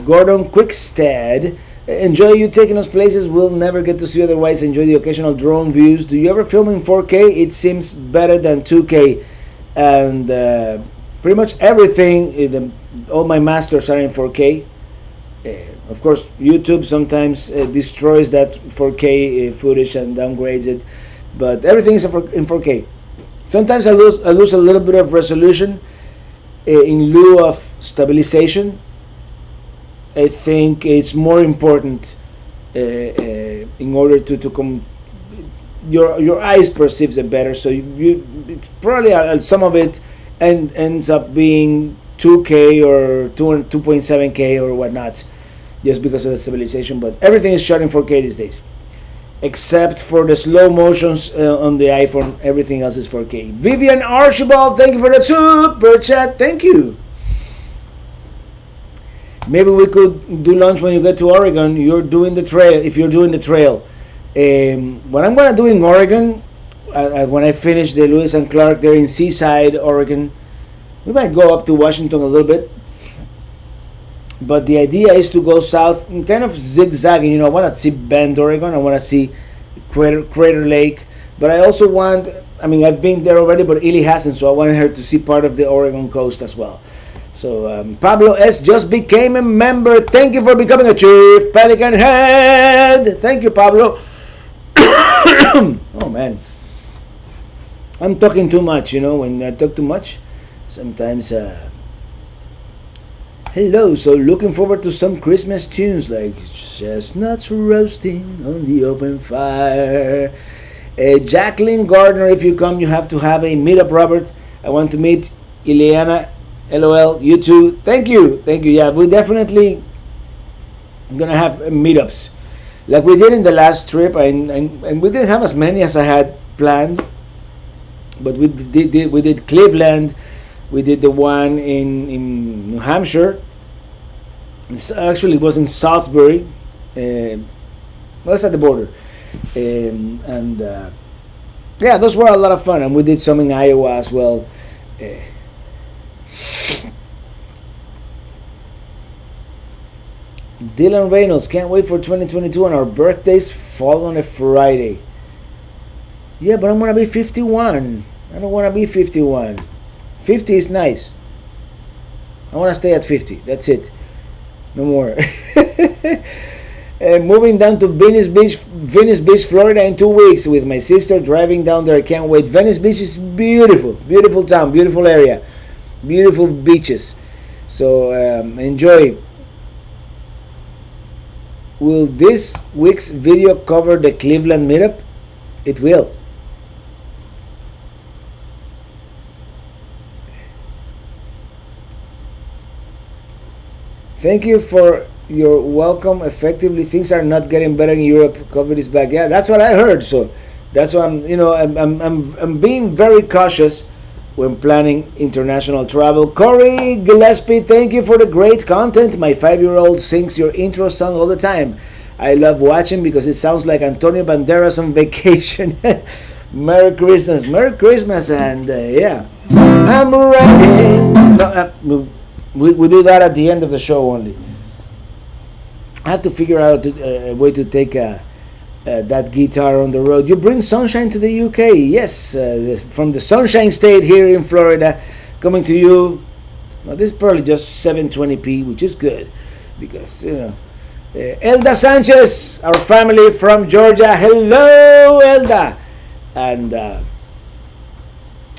Gordon Quickstead, enjoy you taking us places we'll never get to see otherwise. Enjoy the occasional drone views. Do you ever film in 4K? It seems better than 2K. And pretty much everything, all my masters are in 4K. Of course, YouTube sometimes destroys that 4K footage and downgrades it, but everything is in 4K. Sometimes I lose a little bit of resolution in lieu of stabilization. I think it's more important in order to your eyes perceives it better. So it's probably some of it ends up being 2K or 2.7K or whatnot, just because of the stabilization. But everything is shot in 4K these days, except for the slow motions on the iPhone. Everything else is 4K. Vivian Archibald, thank you for the super chat. Thank you. maybe we could do lunch when you get to Oregon. You're doing the trail. If you're doing the trail, what I'm gonna do in Oregon, when I finish the Lewis and Clark there in Seaside, Oregon, we might go up to Washington a little bit. But the idea is to go south and kind of zigzagging. I want to see Bend, Oregon. I want to see Crater Lake. But I also want, I've been there already, but Illy hasn't, so I want her to see part of the Oregon coast as well. So Pablo S. just became a member. Thank you for becoming a Chief Pelican Head. Thank you, Pablo. Oh, man. I'm talking too much, when I talk too much, sometimes... Hello, so looking forward to some Christmas tunes like chestnuts roasting on the open fire. Jacqueline Gardner, if you come, you have to have a meetup, Robert. I want to meet Ileana, LOL, you too. Thank you. Yeah, we definitely gonna have meetups like we did in the last trip, and we didn't have as many as I had planned, but we did Cleveland. We did the one in New Hampshire. Actually, it was in Salisbury. Well, it's at the border. Yeah, those were a lot of fun. And we did some in Iowa as well. Dylan Reynolds, can't wait for 2022, and our birthdays fall on a Friday. Yeah, but I'm going to be 51. I don't want to be 51. 50 is nice. I want to stay at 50. That's it. No more. Moving down to Venice Beach, Florida in 2 weeks with my sister, driving down there. Can't wait. Venice Beach is beautiful. Beautiful town. Beautiful area. Beautiful beaches. So enjoy. Will this week's video cover the Cleveland meetup? It will. Thank you for your welcome. Effectively, things are not getting better in Europe. COVID is back. Yeah, that's what I heard. So that's why I'm being very cautious when planning international travel. Corey Gillespie, thank you for the great content. My 5-year-old sings your intro song all the time. I love watching because it sounds like Antonio Banderas on vacation. Merry Christmas, and yeah, I'm ready. We do that at the end of the show only. I have to figure out a way to take that guitar on the road. You bring sunshine to the UK. Yes, from the Sunshine State here in Florida, coming to you. Well, this is probably just 720p, which is good because Elda Sanchez, our family from Georgia. Hello, Elda, and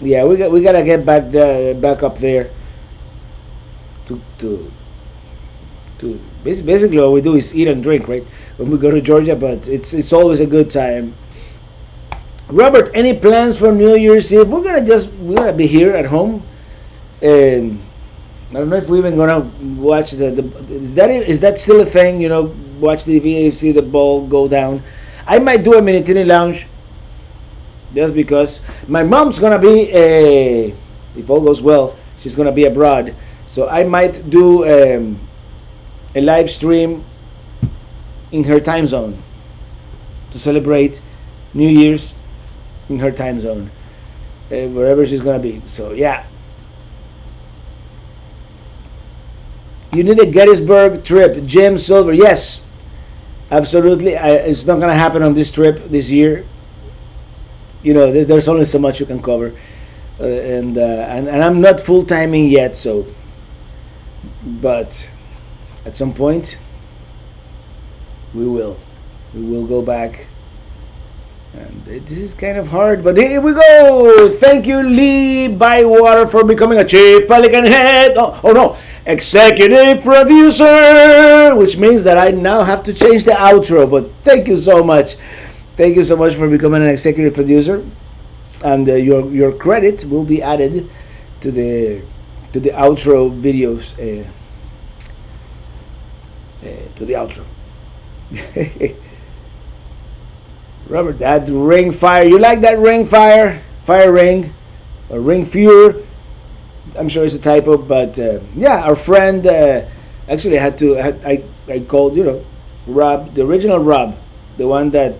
yeah, we gotta get back up there. To basically what we do is eat and drink, right, when we go to Georgia, but it's always a good time. Robert, any plans for New Year's Eve? We're gonna be here at home. I don't know if we're even gonna watch is that still a thing? Watch TV, see the ball go down. I might do a Minitini lounge just because my mom's gonna be if all goes well, she's gonna be abroad. So I might do a live stream in her time zone to celebrate New Year's in her time zone, wherever she's gonna be. So yeah, you need a Gettysburg trip, Jim Silver. Yes, absolutely. It's not gonna happen on this trip this year. There's only so much you can cover, and I'm not full timing yet, so. But at some point we will go back, and this is kind of hard, but here we go. Thank you, Lee Bywater, for becoming a Chief Pelican Head. Oh no, executive producer, which means that I now have to change the outro. But thank you so much for becoming an executive producer, and your credit will be added to the outro videos, to the outro. Robert, that ring fire, you like that ring fire ring, or ring fure? I'm sure it's a typo, but yeah, our friend Actually, I called, Rob, the original Rob, the one that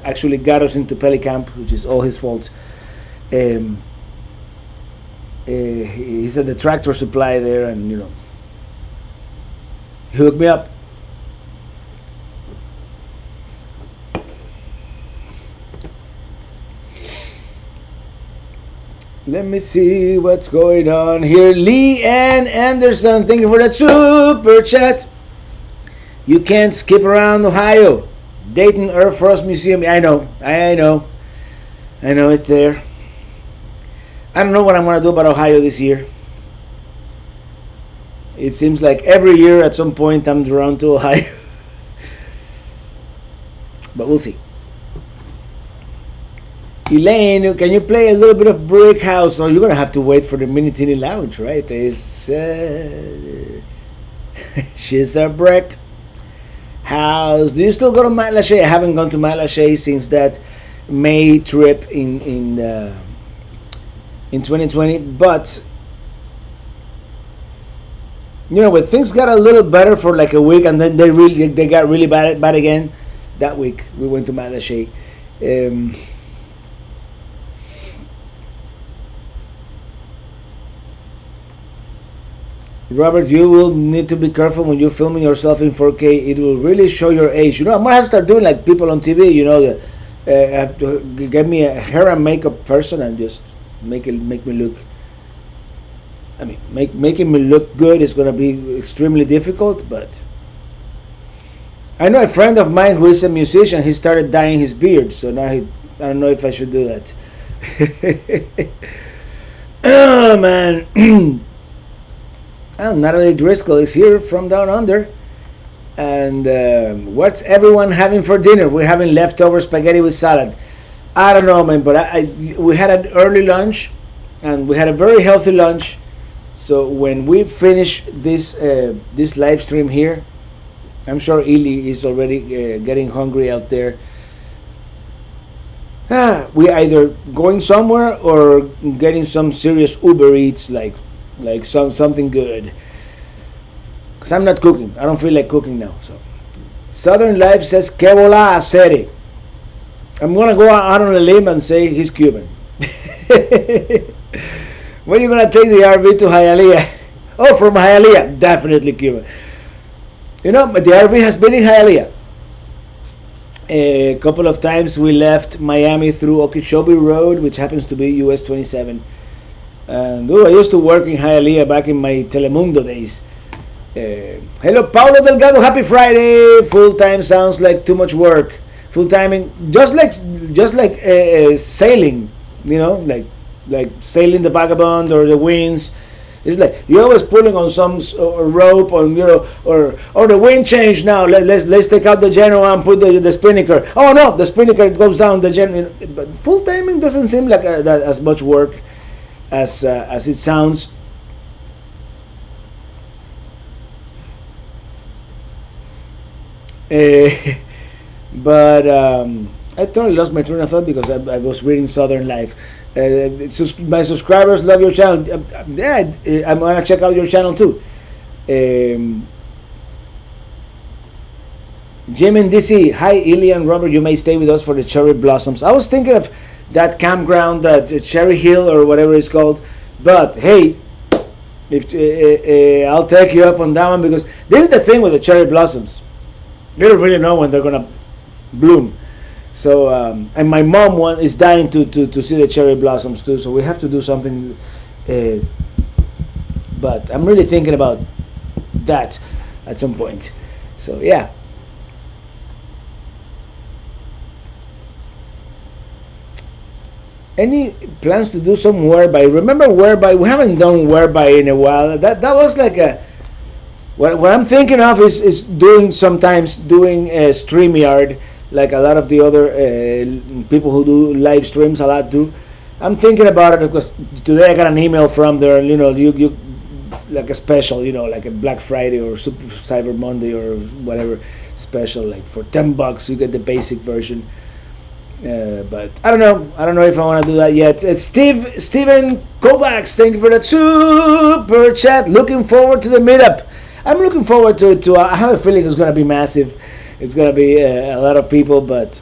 actually got us into Pelicamp, which is all his fault. He's at the Tractor Supply there, and he hooked me up. Let me see what's going on here. Lee Ann Anderson, thank you for that super chat. You can't skip around Ohio. Dayton Air Force Museum. I know it's there. I don't know what I'm going to do about Ohio this year. It seems like every year at some point I'm drawn to Ohio. But we'll see. Elaine, can you play a little bit of Brick House? Oh, you're going to have to wait for the Minitini Lounge, right? She's a brick house. Do you still go to Matlacha? I haven't gone to Matlacha since that May trip in 2020. But, when things got a little better for like a week and then they got really bad again, that week we went to Matlacha. Robert, you will need to be careful when you're filming yourself in 4K. It will really show your age. I'm gonna have to start doing like people on TV. Have to get me a hair and makeup person and just make me look. I mean, making me look good is gonna be extremely difficult. But I know a friend of mine who is a musician. He started dyeing his beard, so now I don't know if I should do that. Oh man. Oh, Natalie Driscoll is here from down under. And what's everyone having for dinner? We're having leftover spaghetti with salad. I don't know, man, but we had an early lunch, and we had a very healthy lunch. So when we finish this live stream here, I'm sure Ili is already getting hungry out there. We either going somewhere or getting some serious Uber Eats, like something good, because I'm not cooking. I don't feel like cooking now. So Southern Life says que volá hacer. I'm gonna go out on a limb and say he's Cuban. When are you gonna take the RV to Hialeah? Oh, from Hialeah, definitely Cuban. The RV has been in Hialeah a couple of times. We left Miami through Okeechobee Road, which happens to be US 27. And I used to work in Hialeah back in my Telemundo days. Hello, Paulo Delgado. Happy Friday. Full time sounds like too much work. Full timing, just like sailing. Like sailing the Vagabond or the Winds. It's like you're always pulling on some rope, or the wind changed now. Let's take out the Genoa and put the spinnaker. Oh no, the spinnaker goes down. The Genoa. But full timing doesn't seem like that as much work as it sounds. But I totally lost my train of thought because I was reading Southern Life. My subscribers love your channel. I'm gonna check out your channel too. Jim in DC. Hi, Ili and Robert. You may stay with us for the cherry blossoms. I was thinking of that campground, that Cherry Hill or whatever it's called. But hey, if I'll take you up on that one, because this is the thing with the cherry blossoms. You don't really know when they're gonna bloom. So and my mom is dying to see the cherry blossoms too. So we have to do something. But I'm really thinking about that at some point. So yeah. Any plans to do some whereby? Remember whereby? We haven't done whereby in a while. That was like a. What I'm thinking of is doing StreamYard, like a lot of the other people who do live streams a lot do. I'm thinking about it because today I got an email from there. You like a special, like a Black Friday or Super Cyber Monday or whatever special, like for $10 you get the basic version. But I don't know if I want to do that yet. Steven Kovacs, thank you for that super chat. Looking forward to the meetup. I'm looking forward to it too. I have a feeling it's gonna be massive. It's gonna be a lot of people, but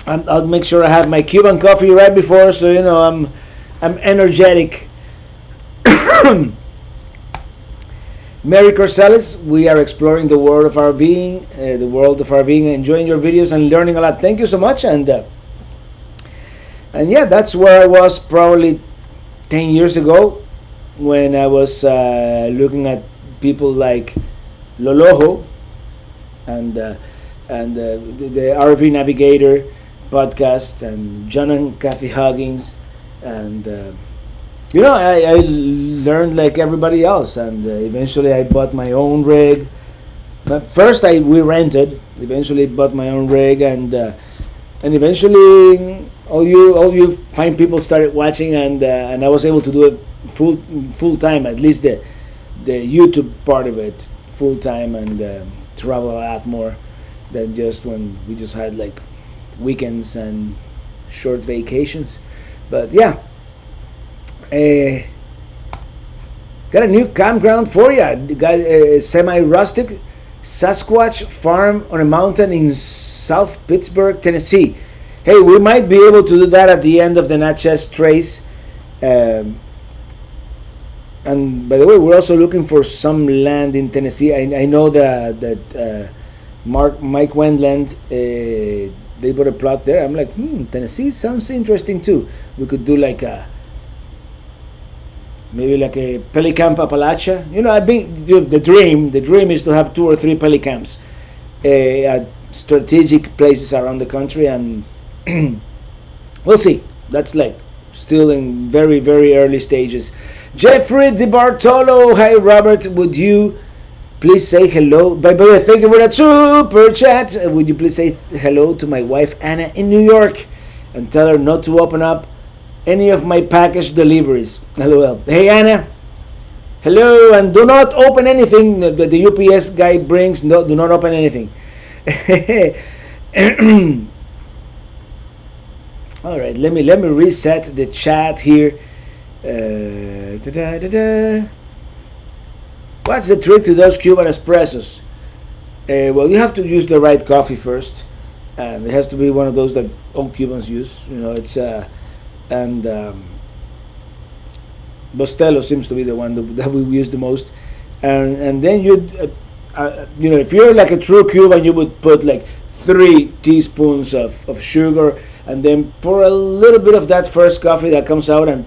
I'll make sure I have my Cuban coffee right before, so I'm energetic. Mary Corsalis, we are exploring the world of RVing, enjoying your videos and learning a lot. Thank you so much, and yeah, that's where I was probably 10 years ago when I was looking at people like Loloho and the RV Navigator podcast and John and Kathy Huggins, and I learned like everybody else, and eventually I bought my own rig. But first we rented. Eventually bought my own rig, and eventually all you fine people started watching, and I was able to do it full time, at least the YouTube part of it full time, and travel a lot more than just when we just had like weekends and short vacations. But yeah, got a new campground for you. Got a semi-rustic Sasquatch farm on a mountain in South Pittsburgh, Tennessee. Hey, we might be able to do that at the end of the Natchez Trace. And by the way, we're also looking for some land in Tennessee. I know that Mike Wendland, they bought a plot there. I'm like, Tennessee sounds interesting too. We could do like maybe like a Pelicamp Appalachia. I've been the dream is to have 2 or 3 Pelicamps at strategic places around the country, and we'll see. That's like still in very, very early stages. Jeffrey DiBartolo, hi Robert, would you please say hello? By the way, thank you for that super chat. Would you please say hello to my wife Anna in New York and tell her not to open up any of my package deliveries? LOL. Hey Anna, hello, and do not open anything that the UPS guy brings. No, do not open anything. All right, let me reset the chat here. What's the trick to those Cuban espressos? Well, you have to use the right coffee first, and it has to be one of those that all Cubans use. It's and Bostelo seems to be the one that we use the most, and then if you're like a true Cuban, you would put like 3 teaspoons of sugar, and then pour a little bit of that first coffee that comes out, and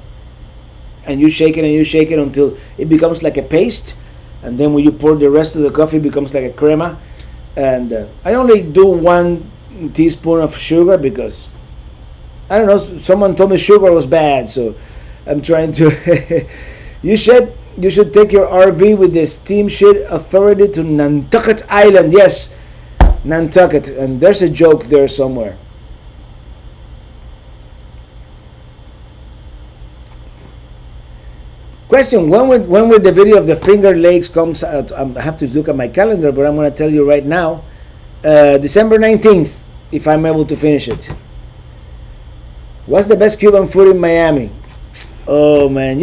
you shake it until it becomes like a paste, and then when you pour the rest of the coffee, it becomes like a crema. And I only do 1 teaspoon of sugar because I don't know, someone told me sugar was bad, so I'm trying to you should take your RV with the Steamship Authority to Nantucket Island. Yes, Nantucket, and there's a joke there somewhere. Question: When would the video of the Finger Lakes comes out? I have to look at my calendar, but I'm going to tell you right now. December 19th, if I'm able to finish it. What's the best Cuban food in Miami? Oh man,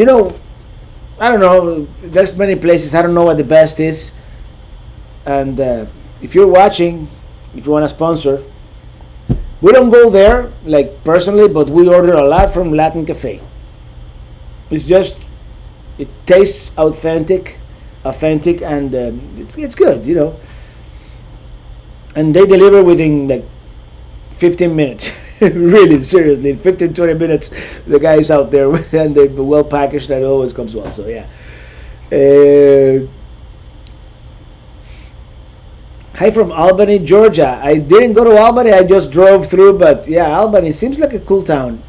I don't know. There's many places. I don't know what the best is. And if you're watching, if you want to sponsor, we don't go there like personally, but we order a lot from Latin Cafe. It tastes authentic, and it's good, And they deliver within like 15 minutes. Really, seriously, 15-20 minutes, the guy is out there, and they're well packaged, and it always comes well. So yeah. Hi from Albany, Georgia. I didn't go to Albany. I just drove through, but yeah, Albany seems like a cool town.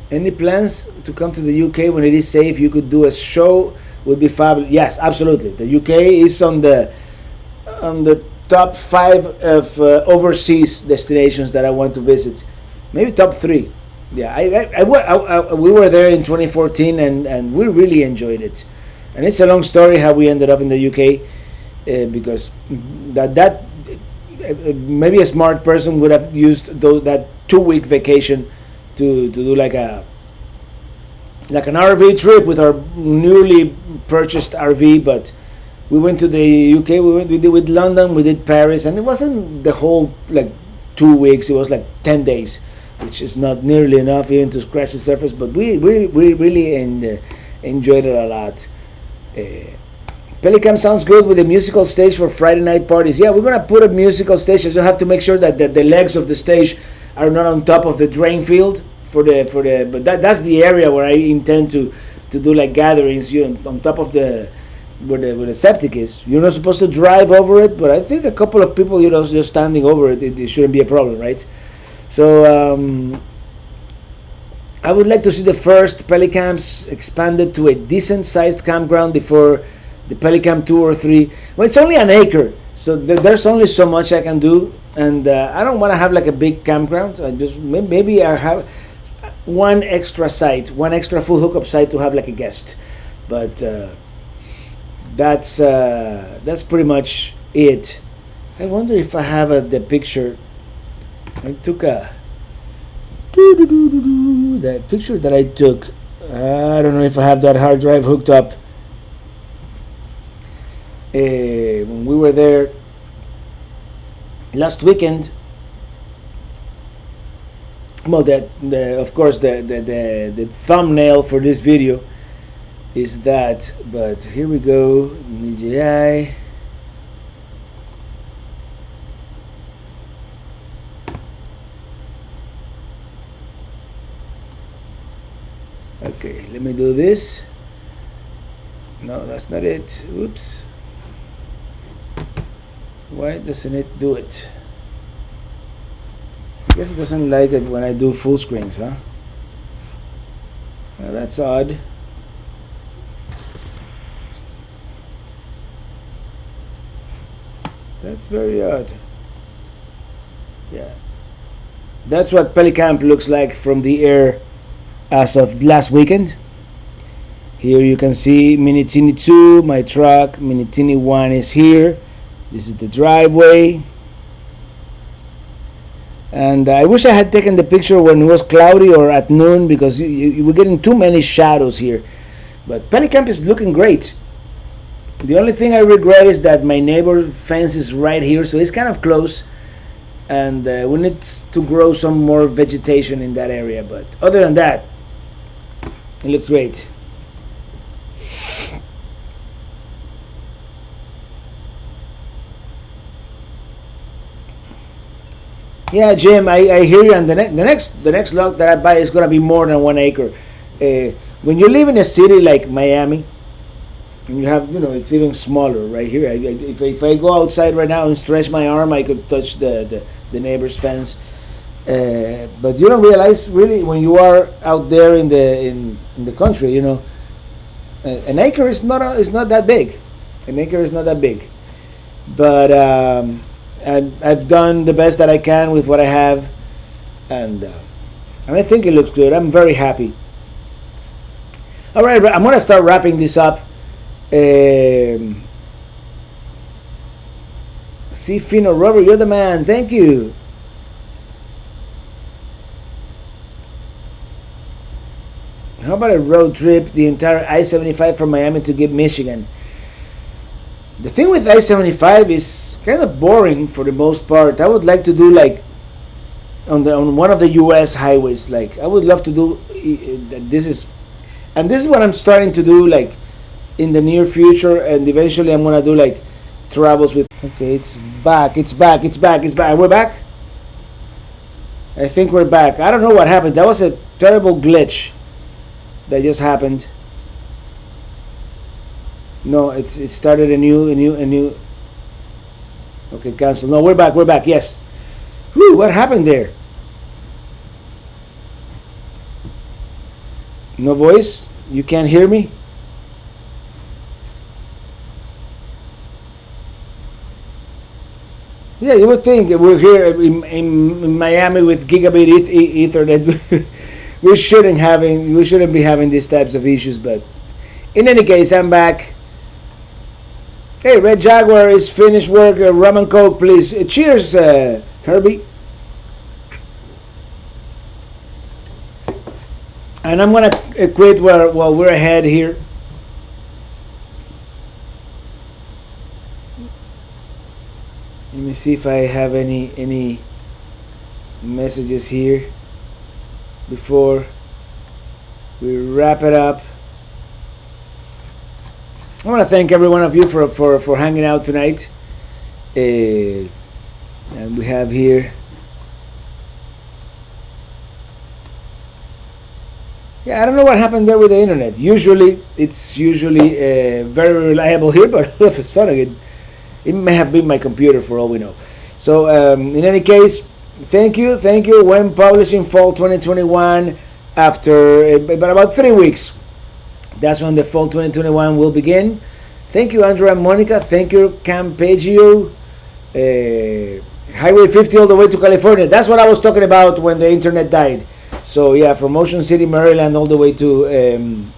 Any plans to come to the UK when it is safe? You could do a show, would be fabulous. Yes, absolutely. The UK is on the top 5 of overseas destinations that I want to visit. Maybe top 3. Yeah, we were there in 2014, and we really enjoyed it. And it's a long story how we ended up in the UK, because that maybe a smart person would have used that 2-week vacation to do like an RV trip with our newly purchased RV. But we went to the UK. We did with London. We did Paris, and it wasn't the whole like 2 weeks. It was like 10 days, which is not nearly enough even to scratch the surface. But we really enjoyed it a lot. Pelicam sounds good with a musical stage for Friday night parties. Yeah, we're gonna put a musical stage. So you have to make sure that the legs of the stage are not on top of the drain field but that's the area where I intend to do like gatherings. On top of where the septic is. You're not supposed to drive over it, but I think a couple of people, just standing over it, it shouldn't be a problem, right? So I would like to see the first Pelicams expanded to a decent-sized campground before the Pelicam 2 or 3. Well, it's only an acre, so there's only so much I can do, and I don't want to have like a big campground. Maybe I have one extra full hookup site to have like a guest, but that's pretty much it. I wonder if I have the picture. I took that picture that I took. I don't know if I have that hard drive hooked up. When we were there last weekend, well, of course the thumbnail for this video is that, but here we go. DJI. Okay, let me do this. No, that's not it. Oops. Why doesn't it do it? I guess it doesn't like it when I do full screens, huh? Well, that's odd. That's very odd. Yeah. That's what Pelicamp looks like from the air as of last weekend. Here you can see Minitini II, my truck. Minitini I is here. This is the driveway. And I wish I had taken the picture when it was cloudy or at noon, because you were getting too many shadows here. But Pelicamp is looking great. The only thing I regret is that my neighbor's fence is right here, so it's kind of close. And we need to grow some more vegetation in that area. But other than that, it looks great. Yeah, Jim, I hear you. And the next lot that I buy is gonna be more than 1 acre. When you live in a city like Miami, and you have, it's even smaller right here. If I go outside right now and stretch my arm, I could touch the neighbor's fence. But you don't realize really when you are out there in the country, an acre is not that big. An acre is not that big, but I've done the best that I can with what I have, and I think it looks good. I'm very happy. All right, I'm gonna start wrapping this up. See, Fino Robert, you're the man. Thank you. How about a road trip, the entire I-75 from Miami to Gib, Michigan? The thing with I-75 is kind of boring for the most part. I would like to do like on one of the U.S. highways. Like I would love to do. This is what I'm starting to do like in the near future, and eventually I'm gonna do like travels with. Okay, it's back. We're back. I think we're back. I don't know what happened. That was a terrible glitch that just happened. No, it started a new. Okay, cancel. No, we're back. Yes. Whew, what happened there? No voice? You can't hear me? Yeah, you would think we're here in Miami with gigabit Ethernet. we shouldn't be having these types of issues, but in any case, I'm back. Hey, Red Jaguar is finished work. Rum and Coke, please. Cheers, Herbie. And I'm gonna quit while we're ahead here. Let me see if I have any messages here before we wrap it up. I want to thank every one of you for hanging out tonight. And we have here, yeah, I don't know what happened there with the internet. It's usually very reliable here, but all of a sudden it may have been my computer for all we know. So in any case, thank you. When publishing fall 2021, after about 3 weeks, that's when the fall 2021 will begin. Thank you, Andrew and Monica. Thank you, Campeggio. Highway 50 all the way to California. That's what I was talking about when the internet died. So yeah, from Ocean City, Maryland, all the way to and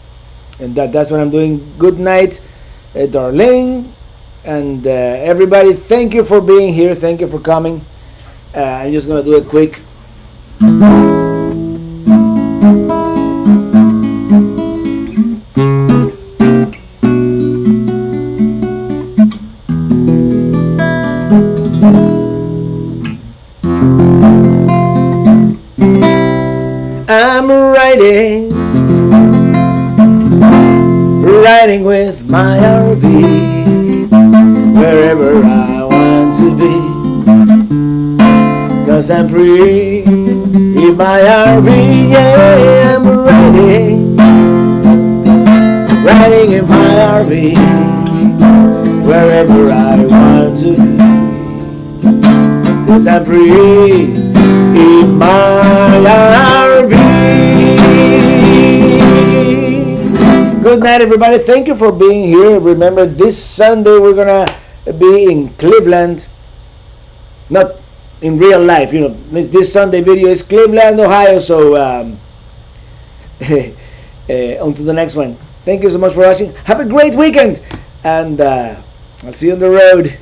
that's what I'm doing. Good night, Darlene, and everybody. Thank you for being here. Thank you for coming. I'm just gonna do a quick. I'm riding with my RV wherever I want to be, 'cause I'm free in my RV. Yeah, I'm riding in my RV wherever I want to be, 'cause I'm free in my RV. Good night, everybody. Thank you for being here. Remember, this Sunday we're gonna be in Cleveland. Not in real life, you know. This Sunday video is Cleveland, Ohio. So on to the next one. Thank you so much for watching. Have a great weekend, and I'll see you on the road.